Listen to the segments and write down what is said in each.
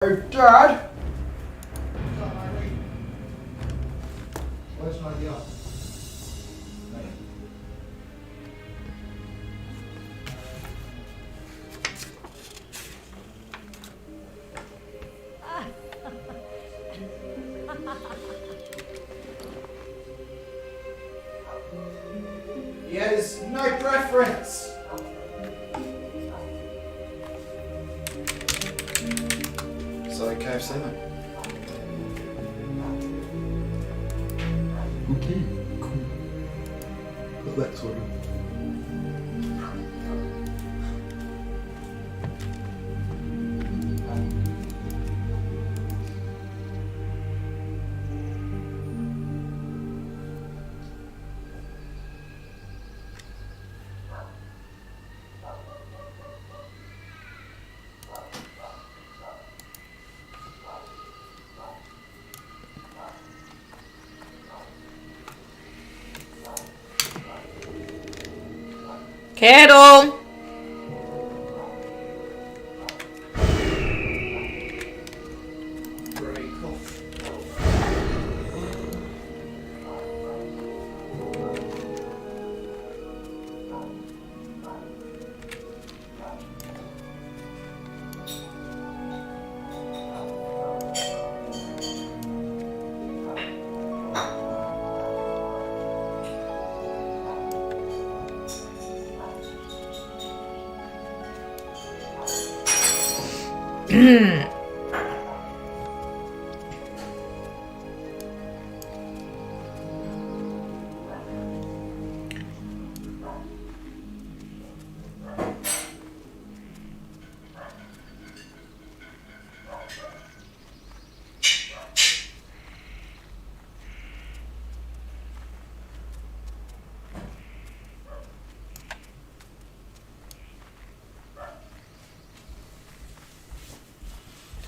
Hey, Dad! Where's my yacht? He has no preference! So KFC then. Okay, cool. Put that sort of. Kettle! Break off.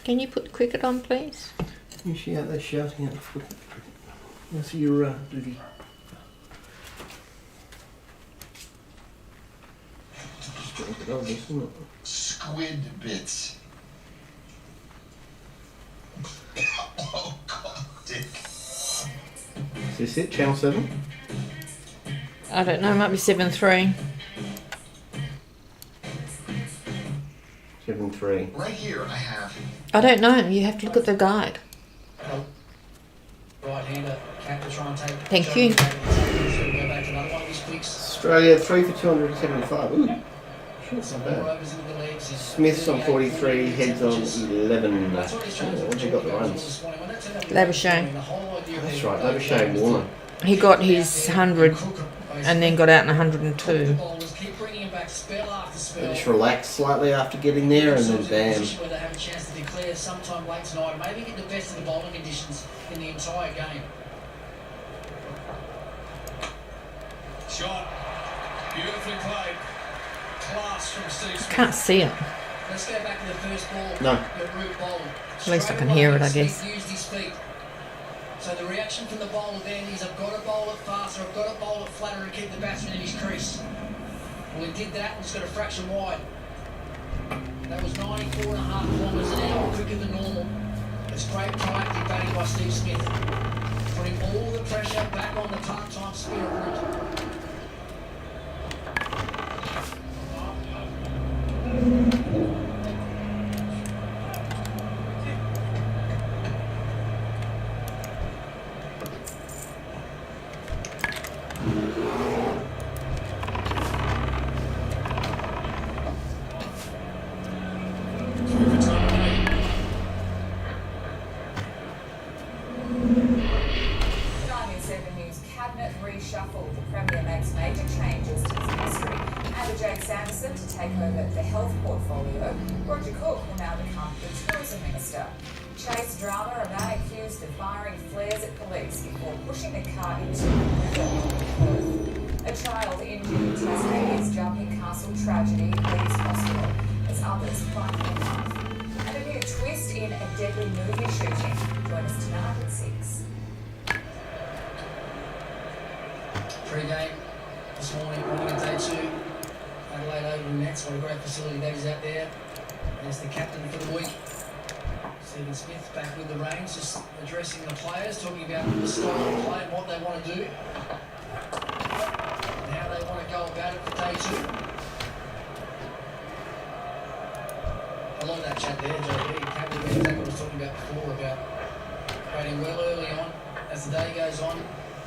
Can you put cricket on, please? Is she out there shouting at the foot? That's your duty. Just put it on, isn't it? Squid bits. Oh God, Dick. Is this it? Channel 7? I don't know, it might be 7-3. 7-3. Right here I have. I don't know, you have to look at the guide. Right-hander, cap to try and take. Thank you. Go back to another one of his quicks. Australia 3 for 275. Ooh, that's not bad. Rovers into the legs. Smith's on 43, Head's on 11. That's what he's trying to do. What's he got the runs? This morning. When that turned out to be- Labuschagne. the whole idea of That's the- right, Labuschagne Warner. He got his 100 and then got out in 102. The bowlers keep bringing him back spell after They spell. just relaxed slightly after getting there and then bam. Where they have a chance to declare sometime late tonight, maybe get the best of the bowling conditions in the entire game. Shot. Beautifully played. Class from Steve Smith. Can't see it. Let's go back to the first ball. No. The root bowling. At least I can Straight hear away, it, I Smith guess. used his feet. So the reaction from the bowler then is, I've got to bowl it faster, I've got to bowl it flatter and keep the batsman in his crease. Well, he did that and just got a fraction wide. That was 94.5 kilometres an hour, quicker than normal. It's great proactive batting by Steve Smith, putting all the pressure back on the part-time spinner route. Reshuffled, the Premier makes major changes to his ministry. Amber Jane Sanderson to take over the health portfolio. Roger Cook will now become the tourism minister. Chase drama, a man accused of firing flares at police before pushing the car into a river. A child injured in Tasmania's Jumping Castle tragedy leaves hospital as others find their life. And a new twist in a deadly movie shooting. Join us tonight at 6. Pre-game this morning at day 2. Adelaide Oval Nets, what a great facility that is out there. There's the captain for the week. Stephen Smith back with the reins, just addressing the players, talking about the style of play and what they want to do. And how they want to go about it for day 2. I like that chat there, JB. Exactly what I was talking about before, about rating well early on, as the day goes on,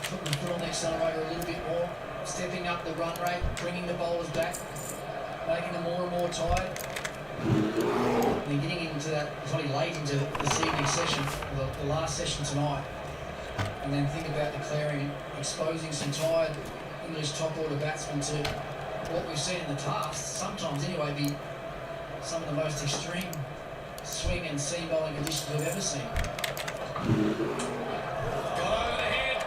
putting the foot on the accelerator a little bit more, stepping up the run rate, bringing the bowlers back, making them more and more tired. And then getting into that, it's only late into this evening session, the last session tonight. And then think about declaring and exposing some tired English top order batsmen to what we've seen in the past, sometimes anyway, be some of the most extreme swing and seam bowling conditions we've ever seen. Got over the head.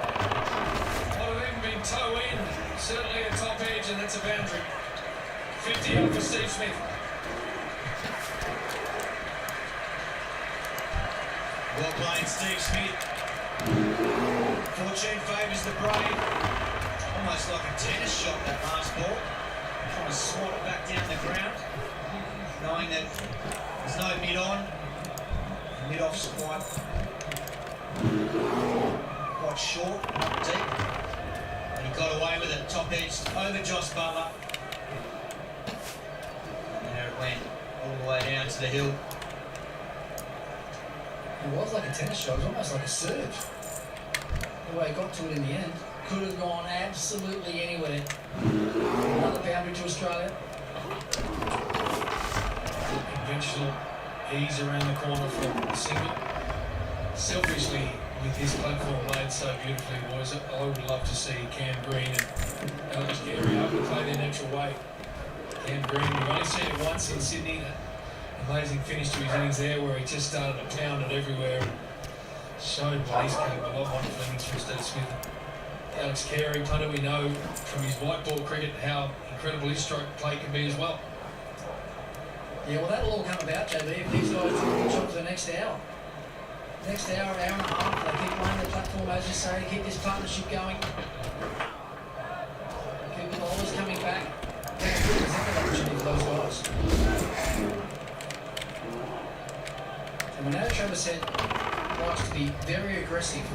What have even been toe in? Certainly a top edge, and that's a boundary. 50 out for Steve Smith. Well played, Steve Smith. Fortune favours the brave. Almost like a tennis shot, that last ball. Trying to swat it back down the ground, knowing that there's no mid-on. Mid-off's quite short, not deep. And he got away with it, top edge over Josh Butler. And there it went, all the way down to the hill. It was like a tennis shot, it was almost like a serve. The way it got to it in the end. Could have gone absolutely anywhere. Another boundary to Australia. Conventional ease around the corner for a single. Selfishly, with this platform laid so beautifully, boys, I would love to see Cam Green and Alex Carey able to play their natural way. Cam Green, we've only seen it once in Sydney. Amazing finish to his innings there, where he just started to pound it everywhere and showed what he's capable of. Wonderful innings from Steve Smith. Alex Carey, punter, we know from his white ball cricket how incredible his stroke play can be as well. Yeah, well, that'll all come about, JB, if these guys do a good job for the next hour. Next hour, hour and a half, they keep playing the platform, as you say, keep this partnership going. Keep the bowlers coming back. That's a good example opportunity for those guys. And we know Travis Head likes to be very aggressive.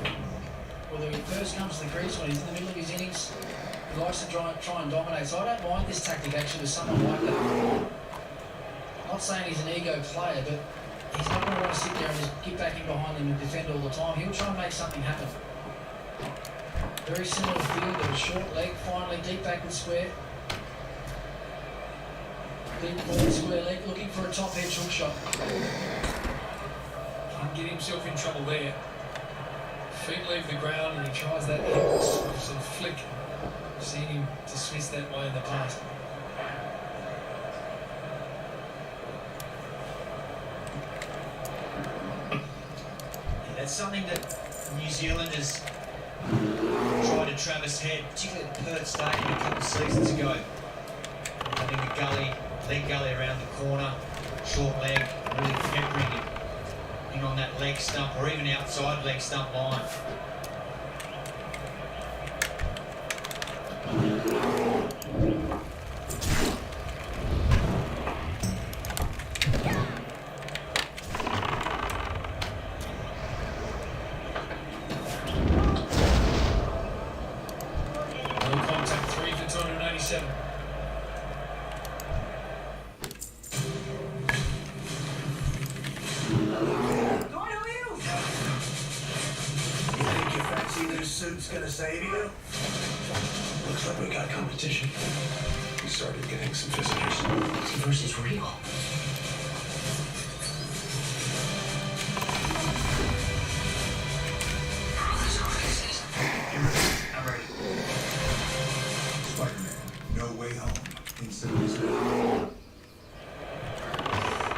Whether he first comes to the crease, when he's in the middle of his innings, he likes to try and dominate. So I don't mind this tactic actually with someone like that. Not saying he's an ego player, but he's not going to want to sit there and just get back in behind them and defend all the time. He'll try and make something happen. Very similar field, but a short leg, finally deep backward square. Deep forward square leg, looking for a top edge hook shot. Can get himself in trouble there. Feet leave the ground and he tries that sort of flick. I've seen him dismiss that way in the past. That's something that New Zealanders tried to Travis Head, particularly at Perth Stadium a couple of seasons ago. Having a leg gully around the corner, short leg, really peppering him in on that leg stump or even outside leg stump line. Gonna save you? Looks like we got competition. We started getting some visitors. Versus real. I'm ready. Spider-Man, No Way Home.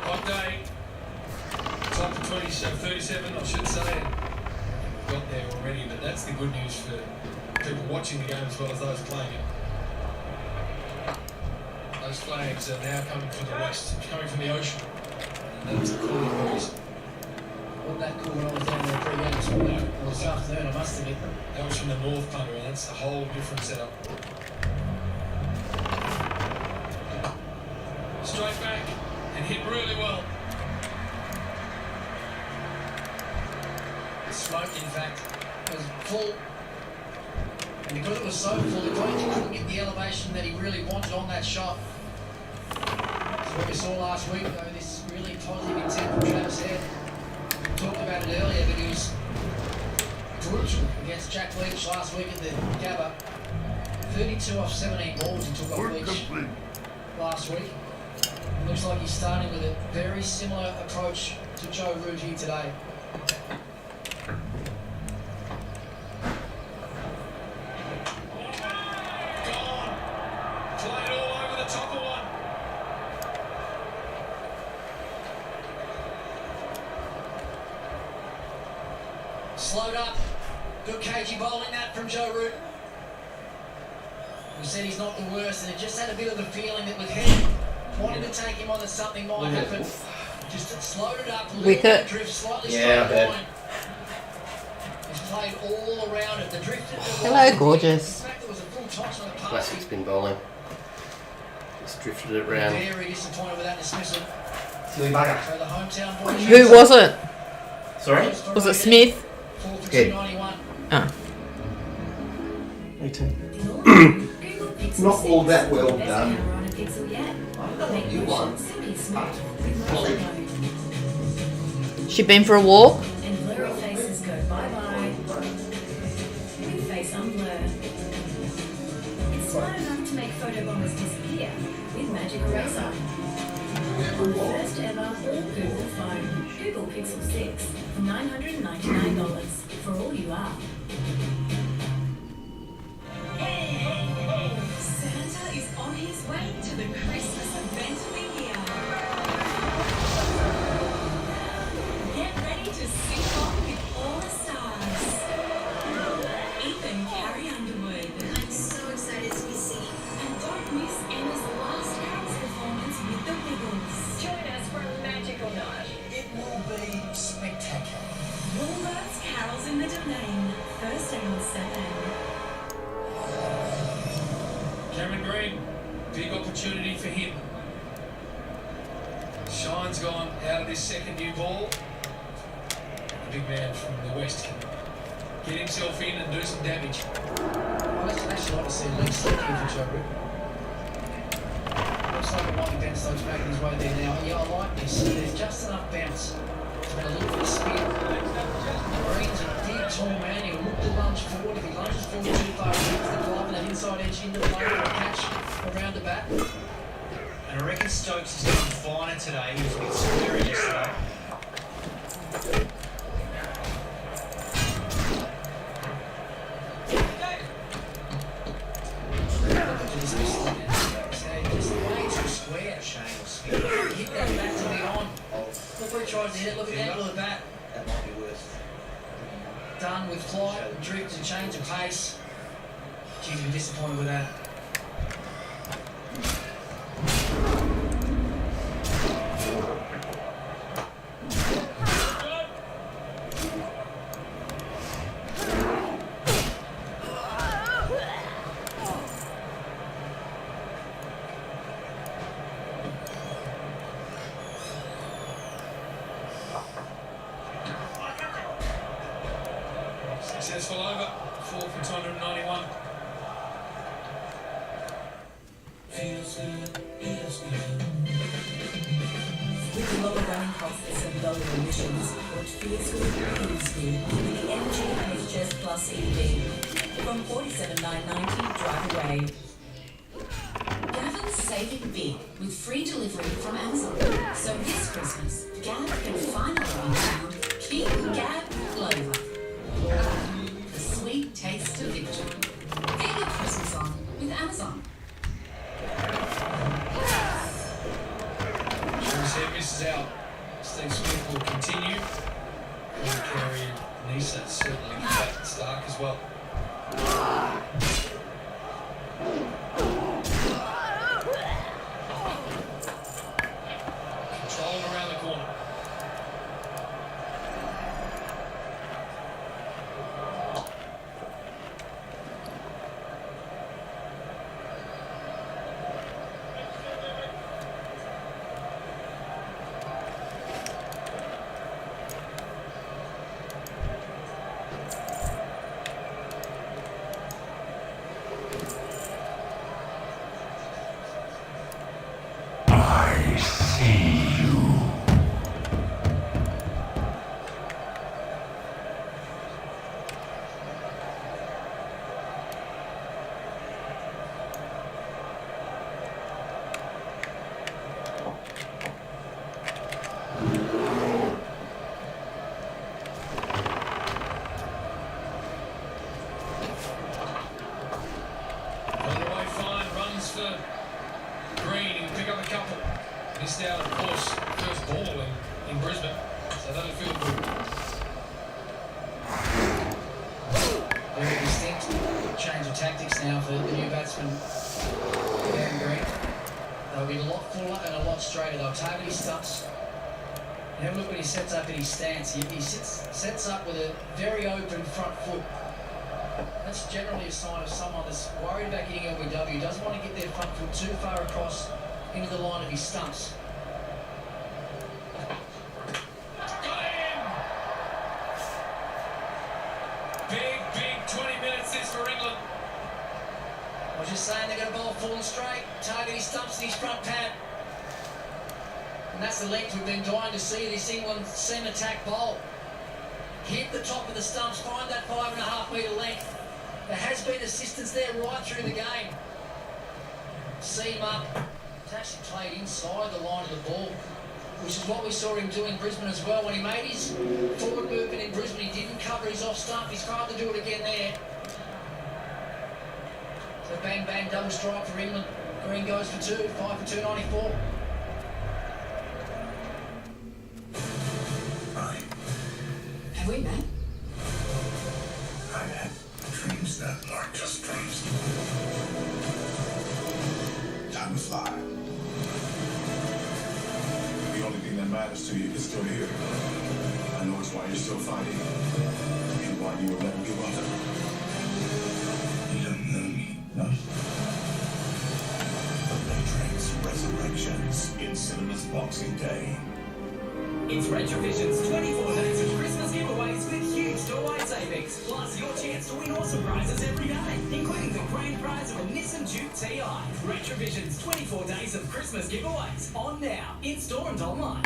Hot day. Top of 37, I should say. Got there already, but that's the good news for people watching the game as well as those playing it. Those flags are now coming from the west, coming from the ocean, and that's a cooler breeze. Wasn't that cool when I was down there pre-game this morning? Or this afternoon, I must admit. That was from the north, punter, and that's a whole different setup. Straight back and hit really well. smoked, in fact. It was full. And because it was so full, he couldn't get the elevation that he really wanted on that shot. That's what we saw last week, though, this really positive intent from Travis Head. We talked about it earlier, but he was brutal against Jack Leach last week at the Gabba. 32 off 17 balls he took off Leach last week. It looks like he's starting with a very similar approach to Joe Root here today. Slowed up. Good cagey bowling that from Joe Root. We said he's not the worst, and it just had a bit of a feeling that with Head wanting to take him on that something might happen. Just slowed it up a little bit, drift slightly straight line. He's played all around it. The drift. Hello, gorgeous. In fact, there was a full toss on the pass. Classic spin bowling. Just drifted it around. Very disappointed with that dismissal. Silly bugger. So the hometown boys. Who was it? Sorry? Was it Smith? 4 for Yeah. 291. Ah. Me too. Not all that well done. I've got a new one. She been for a walk? And blurry faces go bye-bye. With face on blur. It's smart enough to make photo bombers disappear with Magic Eraser. On the first ever all Google phone, Google Pixel 6 for $999 for all you are. Santa is on his way to the Christmas event of the year. Get ready to sing on with all the stars. Ethan Carey Underwood. I'm so excited to be singing. And don't miss Emma's last dance performance with the Wiggles. Join us for a magical night. It will be spectacular. Woolworths Carols in the Domain, Thursday on 7. Cameron Green, big opportunity for him. Shine's gone out of this second new ball. The big man from the West can get himself in and do some damage. I'd actually like to see Lee Slick here for Joe Root. Looks like it might be Ben Stokes making his way there now. Yeah, I like this. There's just enough bounce to make a little bit of spin. Green's a big, tall man. He'll look to lunge forward. If he lunges forward too far, he hits the glove and an inside edge into the lane for a catch around the bat. And I reckon Stokes is going finer today. He was a bit square yesterday. Just way too square. Hit that bat to be on. Look where he tries to hit it. Look at the angle of the bat. That might be worth. Done with flight, drift and change of pace. Geez, we're disappointed with that. Successful over, 4 for 291. With lower running costs and lower emissions, what feels good feels good with the MG HS Plus EV. From $47,990, drive away. Gavin's saving big with free delivery from Amazon. So this Christmas, Gav can finally be found King Gav Clover. The sweet taste of victory. Get your Christmas on with Amazon. Travis Head misses out. Steve Smith will continue. And Carey and Nisa certainly get back to Stark as well. Controlling around the corner. tactics now for the new batsman, Cameron Green. They'll be a lot fuller and a lot straighter. They'll target his stumps. And have a look when he sets up in his stance. He sets up with a very open front foot. That's generally a sign of someone that's worried about getting LBW, doesn't want to get their front foot too far across into the line of his stumps. Got him! Big 20 minutes this for England. I was just saying they're going to bowl full and straight, target his stumps and his front pad. And that's the length we've been dying to see this England seam attack bowl. Hit the top of the stumps, find that 5.5 metre length. There has been assistance there right through the game. Seam up. It's actually played inside the line of the ball, which is what we saw him do in Brisbane as well. When he made his forward movement in Brisbane, he didn't cover his off stump. He's tried to do it again there. So bang, bang, double strike for England. Green goes for 2, 5 for 294. Have we met? I've had dreams that aren't just dreams. Time to fly. The only thing that matters to you is still here. I know it's why you're still fighting and why you will never give up. You don't know me, no? Matrix Resurrections in cinemas Boxing Day. It's Retrovision's 24 days of Christmas giveaways with huge doorway savings. Plus your chance to win awesome prizes every day, including the grand prize of a Nissan Duke TI. Retrovision's 24 days of Christmas giveaways. On now, in-store and online.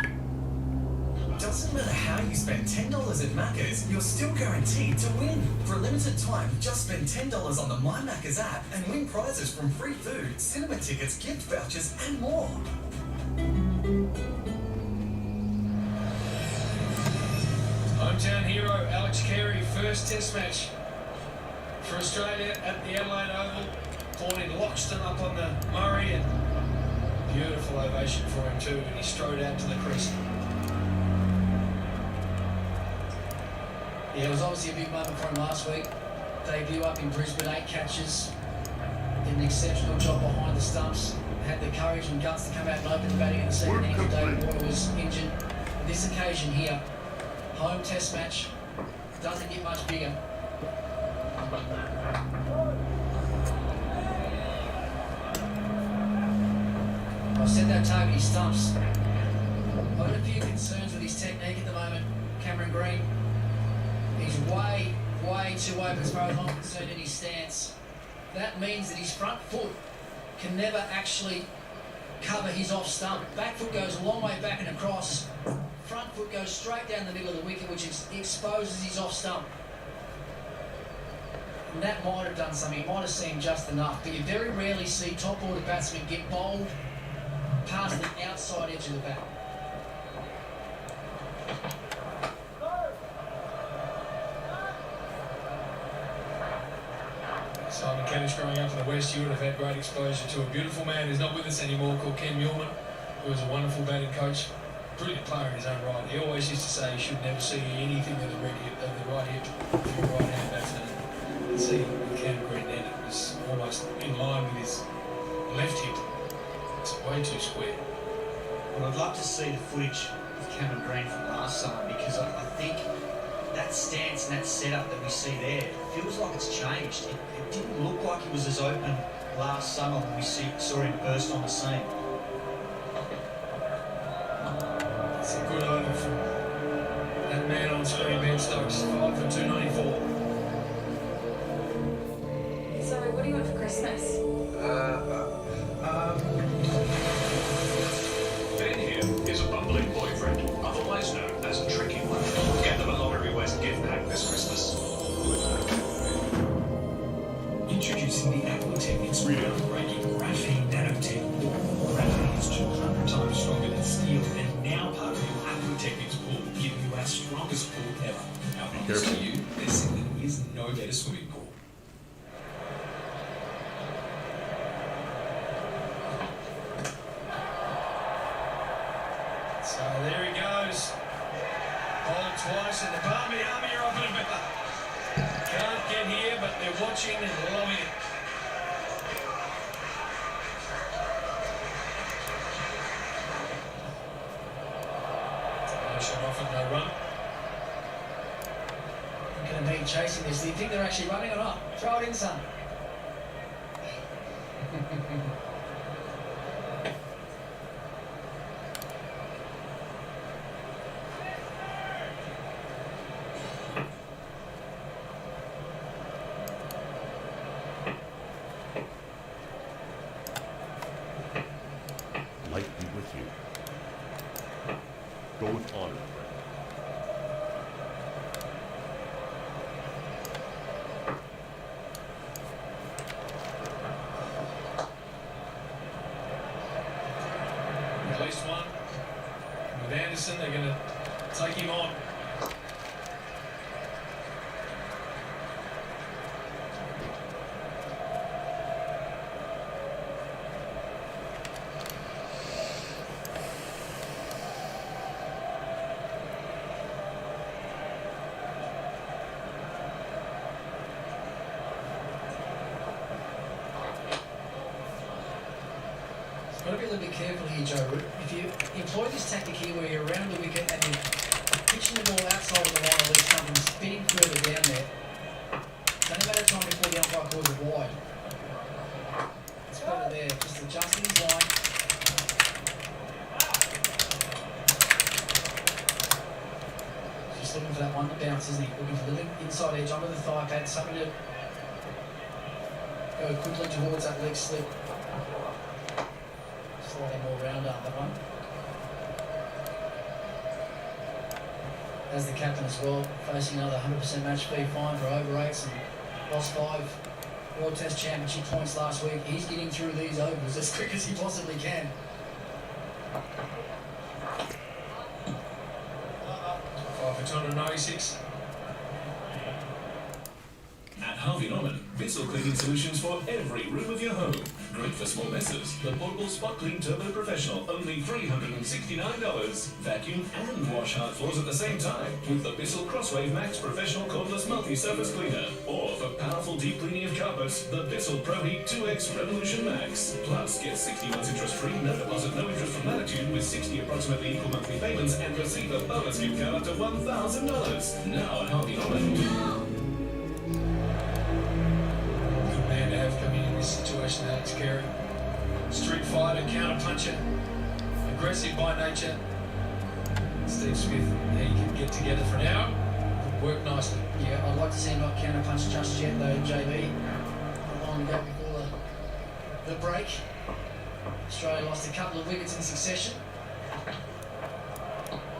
Doesn't matter how you spend $10 at Macca's, you're still guaranteed to win. For a limited time, just spend $10 on the My Macca's app and win prizes from free food, cinema tickets, gift vouchers, and more. Hometown hero Alex Carey, first test match for Australia at the Adelaide Oval. Born in Loxton up on the Murray, and beautiful ovation for him too, and he strode out to the crease. Yeah, it was obviously a big moment for him last week. Debut up in Brisbane, 8 catches. Did an exceptional job behind the stumps. Had the courage and guts to come out and open the batting in the second innings. David Warner was injured. This occasion here, home test match, doesn't get much bigger. I said that target his stumps. I've got a few concerns with his technique at the moment, Cameron Green. He's way too open as far as I'm concerned in his stance. That means that his front foot can never actually cover his off stump. Back foot goes a long way back and across. Front foot goes straight down the middle of the wicket, which exposes his off stump. And that might have done something. It might have seemed just enough. But you very rarely see top order batsmen get bowled past the outside edge of the bat. Simon Kennis, growing up in the West, you would have had great exposure to a beautiful man who's not with us anymore, called Ken Millman, who was a wonderful batting coach, brilliant player in his own right. He always used to say you should never see anything with the right hip if you're a right-hand batsman. And see with Ken Green then, it was almost in line with his left hip. It's way too square. Well, I'd love to see the footage of Cameron Green from last summer, because I think that stance and that setup that we see there feels like it's changed. It didn't look like he was as open last summer when we saw him burst on the scene. It's a good over from that man on screen, Ben Stokes, 5 for 294. So, what do you want for Christmas? Ben here is a bumbling boyfriend, otherwise known as a tricky one. Get them a Lottery West gift pack this Christmas. Introducing the Aquatech. It's groundbreaking graphene nanotech. Graphene is 200 times stronger than steel and now part of your Aquatechnics pool, giving you our strongest pool ever. Our promise to you, there simply is no better swimming pool. So there he goes. Bowled twice, and the Barmy Army are up in a bit. Can't get here, but they're watching and loving it. effort, no run. Look at them chasing this. Do you think they're actually running or not? Throw it in, son. Light be with you. Go with honor, friend. At least one. With Anderson, they're going to take him on. Got to be a little bit careful here, Joe Root. If you employ this tactic here where you're around the wicket and you're pitching the ball outside of the line of least something spinning further down there, it's only a matter of time before the umpire calls it wide. It's better there, just adjusting his line. Just looking for that one to bounce, isn't he? Looking for the little inside edge under the thigh pad, something to go quickly towards that leg slip. Slightly more round up that one. As the captain as well, facing another 100% match fee fine for over 8s and lost 5 World Test Championship points last week. He's getting through these overs as quick as he possibly can. 5 for 296. At Harvey Norman, Bissell cleaning solutions for every room of your home. Great for small messes. The portable Spot Clean Turbo Professional, only $369. Vacuum and wash hard floors at the same time with the Bissell Crosswave Max Professional Cordless Multi-Surface Cleaner. Or for powerful deep cleaning of carpets, the Bissell Pro Heat 2X Revolution Max. Plus, get 60 months interest-free, no deposit, no interest from Latitude with 60 approximately equal monthly payments and receive a bonus gift card up to $1,000. Now at Harvey Norman. Man to have coming in this situation, Alex Carey. Street fighter, counter puncher, aggressive by nature. Steve Smith, he can get together for an hour. Work nicely. Yeah, I'd like to see him not counter punch just yet though, JB. Not long ago before the break. Australia lost a couple of wickets in succession.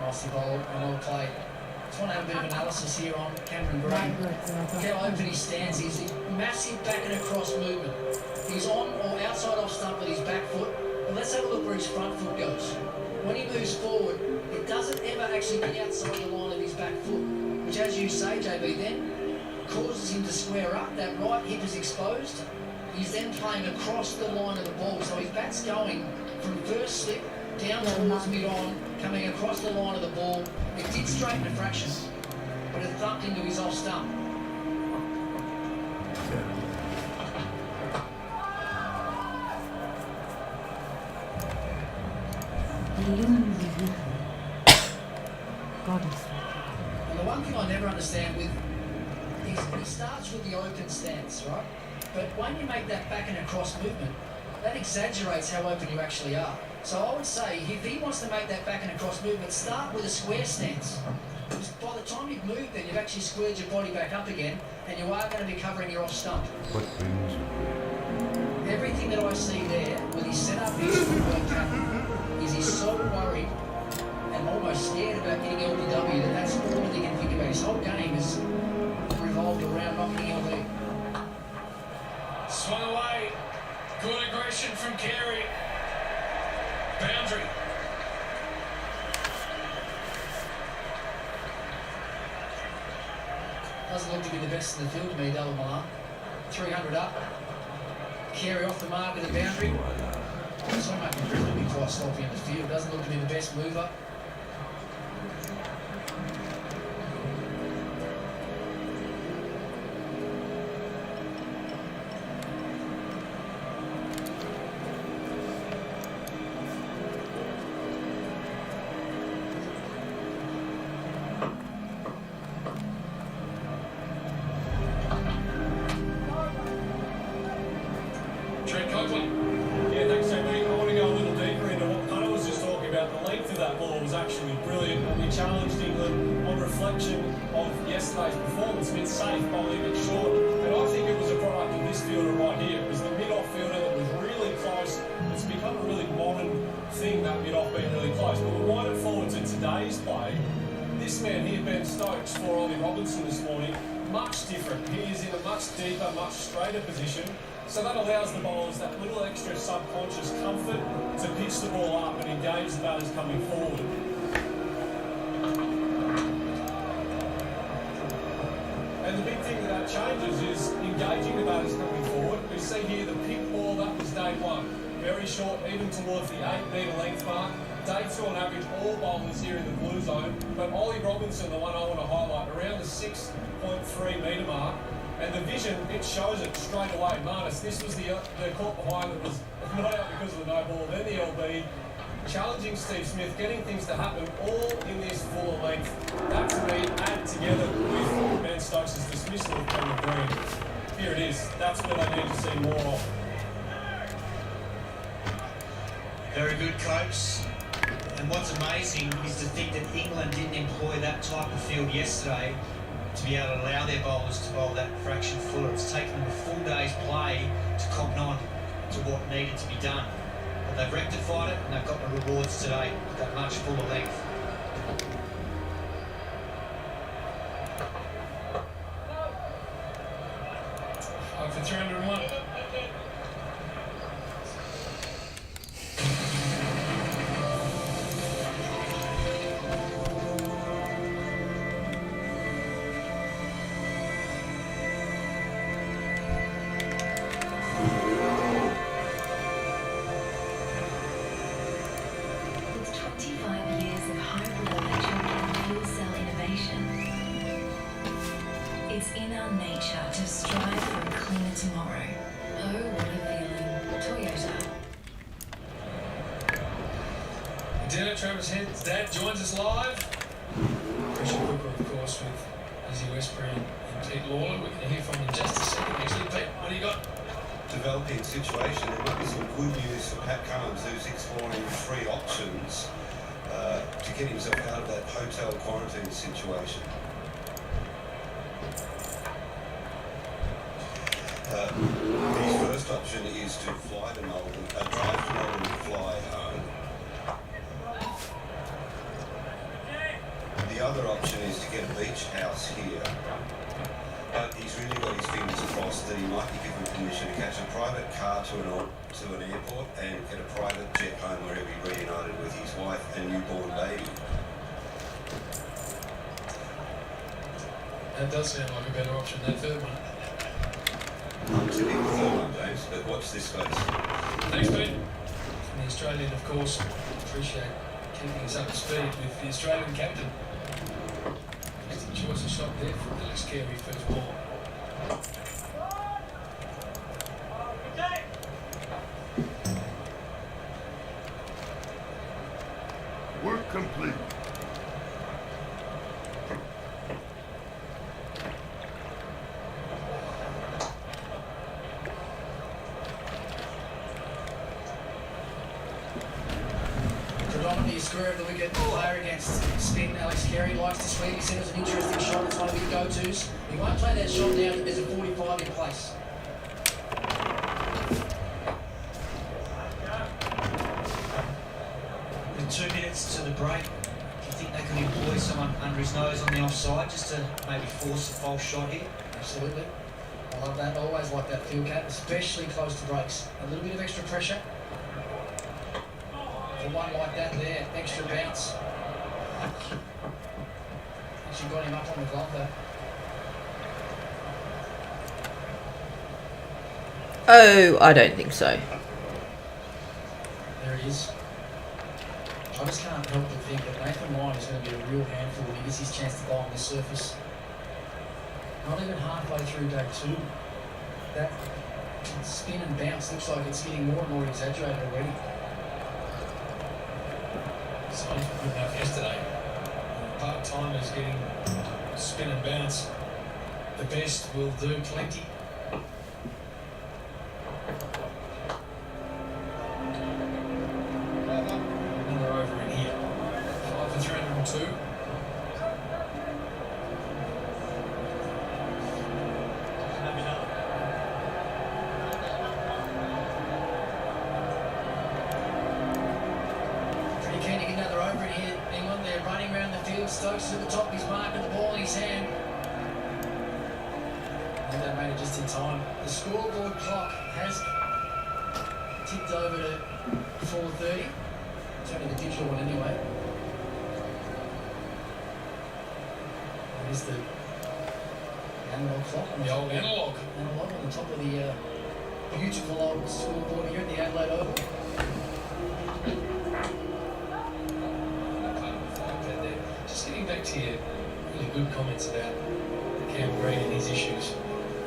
Nicely bowled and well played. Just want to have a bit of analysis here on Cameron Green. Look how open he stands. He's a massive back and across movement. He's on or outside off stump with his back foot. But let's have a look where his front foot goes. When he moves forward, it doesn't ever actually get outside the line of his back foot, which, as you say, JB, then causes him to square up. That right hip is exposed. He's then playing across the line of the ball. So his bat's going from first slip down towards mid-on, coming across the line of the ball. It did straighten a fraction, but it thumped into his off stump. And the one thing I never understand with is he starts with the open stance, right? But when you make that back and across movement, that exaggerates how open you actually are. So I would say, if he wants to make that back and across movement, start with a square stance. Because by the time you've moved then, you've actually squared your body back up again, and you are going to be covering your off stump. Everything that I see there, with his setup, his footwork pattern, is he's so worried and almost scared about getting LBW that that's all that he can think about. His whole game is revolved around not getting LB. Swung away. Good aggression from Carey. Boundary. Doesn't look to be the best in the field to me, Dale Milan. 300 up. Carey off the mark with the boundary. So making really quite sloppy in the field. Doesn't look to be the best mover. reflection of yesterday's performance. A bit safe, bowling a bit short, and I think it was a product of this fielder right here. It was the mid-off fielder that was really close. It's become a really modern thing, that mid-off being really close. But we'll wind it forward to today's play. This man here, Ben Stokes, for Ollie Robinson this morning, much different. He is in a much deeper, much straighter position. So that allows the bowlers that little extra subconscious comfort to pitch the ball up and engage the batters coming forward. And the big thing that changes is engaging the batters coming forward. We see here the pink ball, that was day one. Very short, even towards the 8 metre length mark. Day two on average, all bowlers here in the blue zone. But Ollie Robinson, the one I want to highlight, around the 6.3 metre mark. And the vision, it shows it straight away. Marnus, this was the caught behind that was not out because of the no ball. Then the LB, challenging Steve Smith, getting things to happen, all in this fuller length. That, to me, added together with Ben Stokes' dismissal of Cameron Green. Here it is. That's where they need to see more of. Very good, Copes. And what's amazing is to think that England didn't employ that type of field yesterday to be able to allow their bowlers to bowl that fraction fuller. It's taken them a full day's play to cotton on to what needed to be done. But they've rectified it and they've got the rewards today with that much fuller length. Up for 301. It's in our nature to strive for a cleaner tomorrow. Oh, what a feeling. Toyota. Dinner, Travis Head's dad joins us live. Pressure cooker, of course, with Izzy Westbury and Pete Lawler. We're going to hear from him in just a second. Actually, Pete, what do you got? Developing situation. There might be some good news for Pat Cummins, who's exploring 3 options to get himself out of that hotel quarantine situation. His first option is to fly to Melbourne, drive to Melbourne and fly home. The other option is to get a beach house here. But he's really got his fingers crossed that he might be given permission to catch a private car to an airport and get a private jet home where he'll be reunited with his wife and newborn baby. That does sound like a better option than that third one. I'm tipping the third one, James, but watch this space. Thanks, Pete. And the Australian, of course, appreciate keeping us up to speed with the Australian captain. Just a choice of shot there for Alex Carey, first ball. Work complete. Predominantly square of the wicket player against spin. Alex Carey likes to swing. He said it was an interesting shot. It's one of his go-tos. He won't play that shot now that there's a 45 in place. With 2 minutes to the break, do you think they could employ someone under his nose on the offside just to maybe force a false shot here? Absolutely. I love that. I always like that field cat, especially close to breaks. A little bit of extra pressure. For one like that there, extra bounce. Actually got him up on the glove there. Oh, I don't think so. There he is. I just can't help but think that Nathan Ryan is going to be a real handful when he gets his chance to bowl on this surface. Not even halfway through day 2. That spin and bounce looks like it's getting more and more exaggerated already. Signs were good enough yesterday. Part-timers getting spin and bounce. The best will do plenty. Another over in here. 5 for 302. Stokes is at the top of his mark and the ball in his hand. And that made it just in time. The scoreboard clock has tipped over to 4:30. It's only the digital one anyway. There's the analog clock. The old analog. Analog on the top of the beautiful old scoreboard here at the Adelaide Oval. Just getting back to your really good comments about Cam Green and his issues.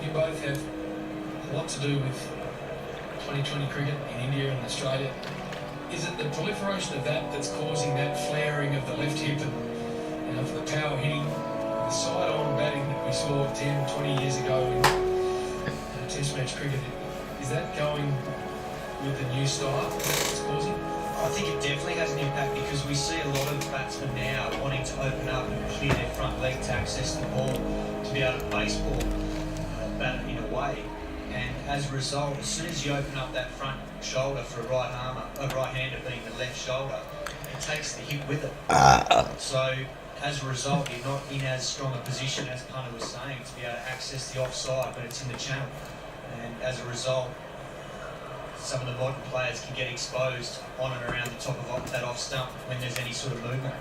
You both have a lot to do with 2020 cricket in India and Australia. Is it the proliferation of that that's causing that flaring of the left hip and for the power hitting, the side-on batting that we saw 10, 20 years ago in Test match cricket? Is that going with the new style that's causing? I think it definitely has an impact because we see a lot of batsmen now wanting to open up and clear their front leg to access the ball, to be able to baseball, bat it in a way. And as a result, as soon as you open up that front shoulder for a right-hander being the left shoulder, it takes the hip with it. So as a result, you're not in as strong a position as Punter was saying to be able to access the offside when it's in the channel. And as a result, some of the modern players can get exposed on and around the top of that off stump when there's any sort of movement.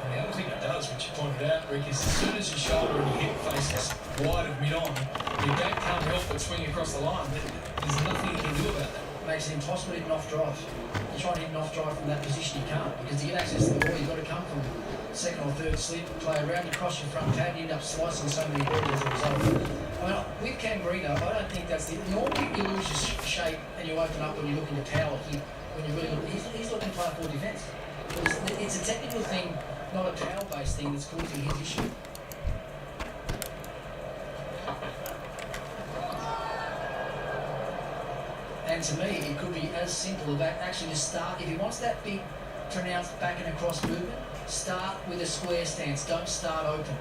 And the other thing it does, which you pointed out, Rick, is as soon as your shoulder and your hip faces wide of mid-on, your back can't help but swing across the line. There's nothing you can do about that. It makes it impossible to hit an off drive. You try and hit an off drive from that position, you can't, because to get access to the ball, you've got to come from second or third slip, play around, you cross your front pad, you end up slicing so many balls as a result. I mean, with Cam Green, I don't think that's the... Normally you lose your shape and you open up when you're looking to power hit, when you're really looking... He's looking to play for defence. It's a technical thing, not a power-based thing that's causing his issue. And to me, it could be as simple as that. Actually, just start. If he wants that big, pronounced back and across movement, start with a square stance. Don't start open.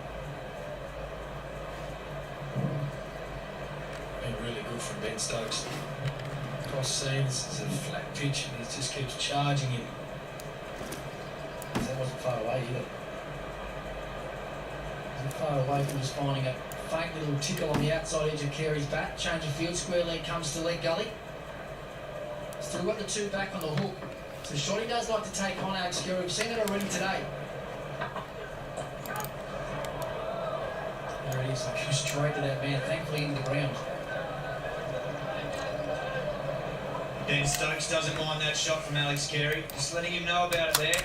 Been really good from Ben Stokes. Cross seams, it's a flat pitch, and he just keeps charging in. That wasn't far away either. Wasn't far away from just finding a faint little tickle on the outside edge of Carey's bat. Change of field, square leg comes to leg gully. Still got the two back on the hook. So Shotty does like to take on Alex Carey. We've seen it already today. There it is, like straight to that man, thankfully into the ground. Ben Stokes doesn't mind that shot from Alex Carey. Just letting him know about it there.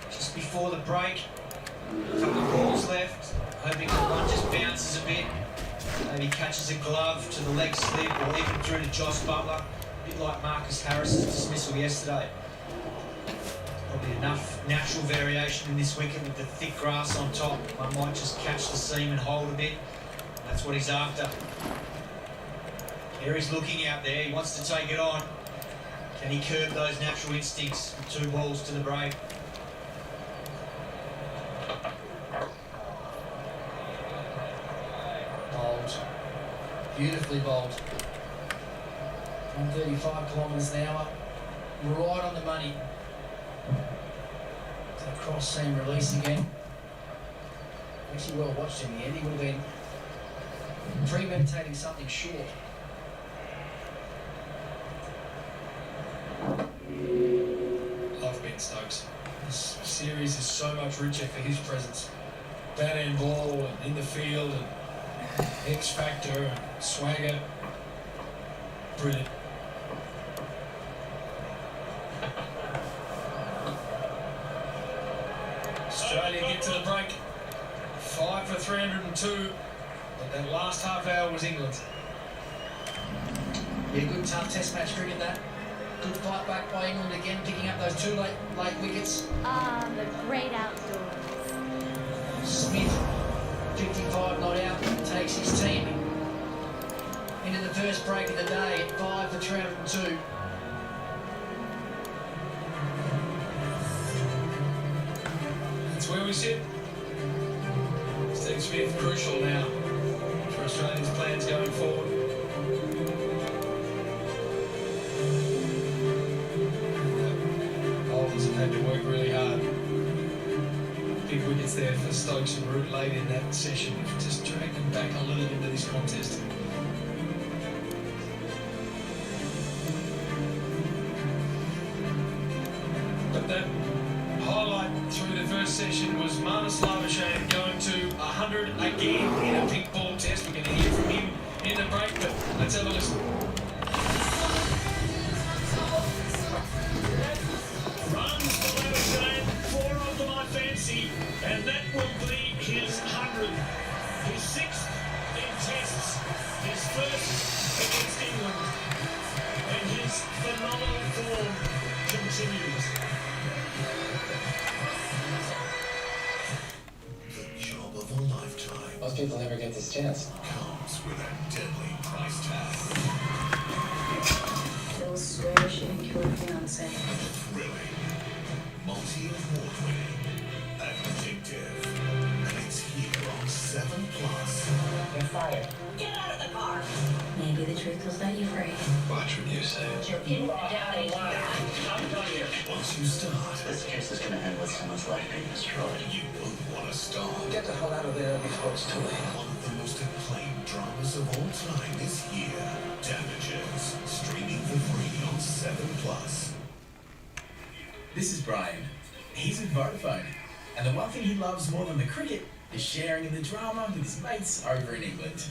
Just before the break. A couple of balls left. Hoping that one just bounces a bit. Maybe catches a glove to the leg slip or even through to Josh Butler. A bit like Marcus Harris's dismissal yesterday. Probably enough natural variation in this wicket with the thick grass on top. One might just catch the seam and hold a bit. That's what he's after. Carey's looking out there. He wants to take it on. Can he curb those natural instincts with 2 balls to the break? Bowled. Beautifully bowled. 135 kilometres an hour. Right on the money. That cross seam release again. Actually well watched in the end. He would have been premeditating something short. Love Ben Stokes. This series is so much richer for his presence. Bat and ball and in the field and X factor and swagger. Brilliant. Australia get to the break. 5 for 302. But that last half hour was England. Yeah, good tough test match cricket that. Good fight back by England again, picking up those 2 late wickets. The great outdoors. Smith, 55 not out, takes his team into the first break of the day at 5 for 302. That's where we sit. Steve Smith, crucial now for Australia's plans going forward. had to work really hard. Big wickets there for Stokes and Root late in that session. Just dragged them back a little into this contest. But that highlight through the first session was Marnus Lvl going to 100 again in a pink ball test. We're going to hear from him in the break, but let's have a listen. Runs for Lvl, 4 of them I fancy, and that will be his 100th. His 6th in tests, his first against England, and his phenomenal form continues. The job of a lifetime. Most people never get this chance. Comes with a deadly price tag. Phil swears she didn't kill her fiance. Thrilling, multi-award-winning, addictive, and it's here on 7 Plus. You're fired. Get out of the car. Maybe the truth will set you free. Watch what you say. You're in daddy. Once you start, This case is going to end with someone's life being destroyed. you won't want to stop. Get the hell out of there before it's too late. One of the most acclaimed dramas of all time is here. Damages, streaming for free on 7 Plus. This is Brian. He's with Vodafone. And the one thing he loves more than the cricket is sharing in the drama with his mates over in England.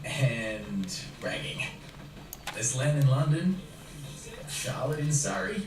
And ragging. There's Len in London, Charlotte in Surrey,